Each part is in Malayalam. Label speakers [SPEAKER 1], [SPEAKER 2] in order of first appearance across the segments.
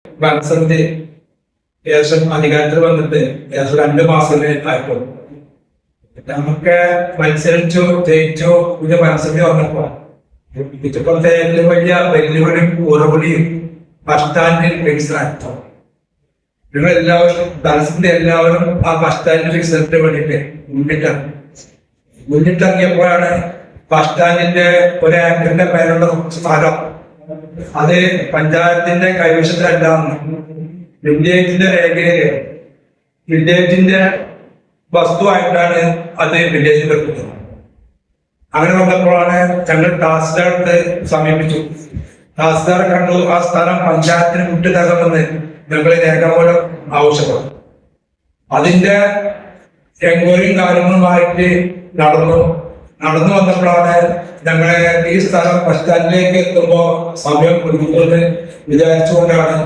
[SPEAKER 1] ഭരണസമിതി ഏകദേശം അധികാരത്തിൽ വന്നിട്ട് ഏകദേശം 2 മാസം ആയപ്പോൾ നമുക്ക് മത്സരിച്ചു ജയിച്ചു പുതിയ ഭരണസമിതി വന്നപ്പോ ഇപ്പോഴത്തെ ഏറ്റവും വലിയ വെല്ലുവിളിയും ഉറവിളിയും ബസ് സ്റ്റാൻഡിൽ വികസനം. നിങ്ങളെല്ലാവരും ഭരണസമിതി എല്ലാവരും ആ ബസ് സ്റ്റാൻഡിൽ വികസനത്തിന് വേണ്ടിയിട്ട് മുന്നിട്ടിറങ്ങിയപ്പോഴാണ് ബസ് സ്റ്റാൻഡിന്റെ ഒരു ഏക്കറിന്റെ പേരുള്ള സ്ഥലം അത് പഞ്ചായത്തിന്റെ കൈവശത്തിലല്ലാന്ന് വില്ലേജിന്റെ രേഖയില് വില്ലേജിന്റെ വസ്തുവായിട്ടാണ് അത് വില്ലേജിൽ വെക്കുന്നത്. അങ്ങനെ വന്നപ്പോഴാണ് ഞങ്ങൾ തഹസിൽദാരെ സമീപിച്ചു. തഹസിൽദാർ കണ്ടു ആ സ്ഥലം പഞ്ചായത്തിന് വിട്ടു തരണമെന്ന് ഞങ്ങൾ രേഖാമൂലം ആവശ്യപ്പെട്ടു. അതിന്റെ എൻക്വയറിയും കാര്യങ്ങളുമായിട്ട് നടന്നു വന്നപ്പോഴാണ് ഞങ്ങളെ ഈ സ്ഥലം ബസ് സ്റ്റാൻഡിലേക്ക് എത്തുമ്പോൾ സമയം കൊടുക്കുമെന്ന് വിചാരിച്ചുകൊണ്ടാണ്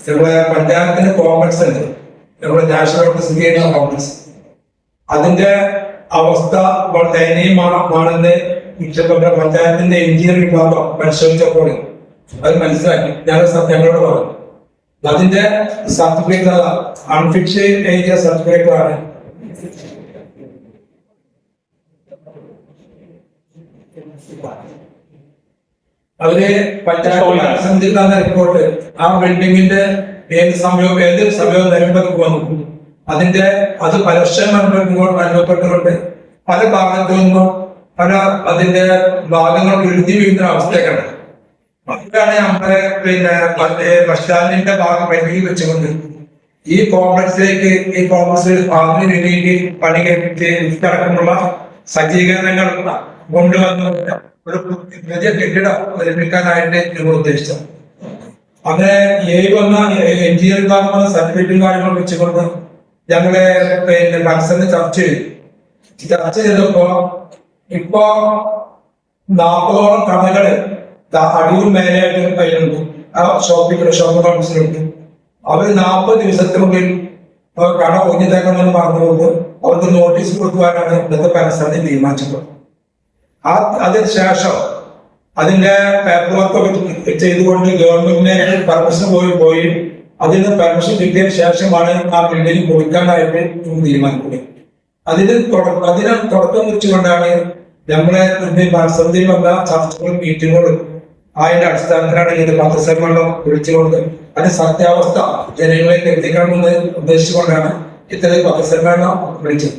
[SPEAKER 1] ഞങ്ങളെ പഞ്ചായത്തിന് കോംപ്ലക്സ് ഉണ്ട്, ഞങ്ങളുടെ നാഷണൽ സിംഗേരിയ കോംപ്ലക്സ്. അതിന്റെ അവസ്ഥ ദയനീയമാണെന്ന് പഞ്ചായത്തിന്റെ എഞ്ചിനീയറിംഗ് വിഭാഗം പരിശോധിച്ചപ്പോൾ അത് മനസ്സിലാക്കി. ഞങ്ങളോട് പറഞ്ഞു അതിന്റെ സർട്ടിഫിക്കറ്റ് അൺഫിക്സ്ഡ് ഏരിയ സർട്ടിഫിക്കറ്റ് ആണ്. അവര് പഞ്ചായത്ത് തന്ന റിപ്പോർട്ട് ആ ബിൽഡിങ്ങിന്റെ ഏത് സമയവും നിലവിലേക്ക് വന്നു. അത് പരസ്യം അനുഭവപ്പെട്ടുകൊണ്ട് പല ഭാഗത്തു നിന്നും അതിന്റെ ഭാഗങ്ങൾ എഴുതി വീഴുന്ന അവസ്ഥയൊക്കെയാണ്. അപ്പോഴാണ് നമ്മുടെ ബസ് സ്റ്റാൻഡിന്റെ ഭാഗം പരിധി വെച്ചുകൊണ്ട് ഈ കോംപ്ലക്സിലേക്ക് ആധുനിക രീതിയിൽ പണി കഴിപ്പിച്ചടക്കമുള്ള സജ്ജീകരണങ്ങൾ കൊണ്ടുവന്ന് ഒരു വലിയ കെട്ടിടം നിർമ്മിക്കാനായിട്ട് ഞങ്ങൾ ഉദ്ദേശിച്ചത്. അങ്ങനെ വന്ന എഞ്ചിനീയറിംഗ് വിഭാഗം സർട്ടിഫിക്കറ്റും കാര്യങ്ങളും വെച്ചുകൊണ്ട് ഞങ്ങള് മനസ്സിന് ചർച്ച ചെയ്തപ്പോ ഇപ്പോ 40ഓളം കടകള് അടിയും മേലെയായിട്ട് കയ്യിലുണ്ട്. ആ ഷോപ്പ് കൗൺസിലുണ്ട്. അവർ 40 ദിവസത്തിനുള്ളിൽ കട ഒഴിഞ്ഞേക്കണമെന്ന് പറഞ്ഞുകൊണ്ട് അവർക്ക് നോട്ടീസ് കൊടുക്കുവാനാണ് ഇന്നത്തെ പരസ്യത്തിൽ തീരുമാനിച്ചത്. അതിനുശേഷം അതിന്റെ പേപ്പർ വർക്ക് ചെയ്തുകൊണ്ട് ഗവൺമെന്റിനെ പെർമിഷൻ പോയി അതിന് പെർമിഷൻ കിട്ടിയതിനു ശേഷമാണ് ആ ബിൽഡിംഗ് പൊളിക്കാനായിട്ട് തീരുമാനിക്കുന്നത്. അതിന് തുടക്കം വെച്ചുകൊണ്ടാണ് നമ്മളെ സമിതിയിൽ വന്ന ചർച്ചകളും മീറ്റിങ്ങുകളും അതിന്റെ അടിസ്ഥാനത്തിലാണ് ഇത് പത്രസമ്മേളനം വിളിച്ചുകൊണ്ട് അതിന്റെ സത്യാവസ്ഥ ജനങ്ങളിലേക്ക് എത്തിക്കണമെന്ന് ഉദ്ദേശിച്ചുകൊണ്ടാണ് ഇത്തരം പത്രസമ്മേളനം വിളിച്ചത്.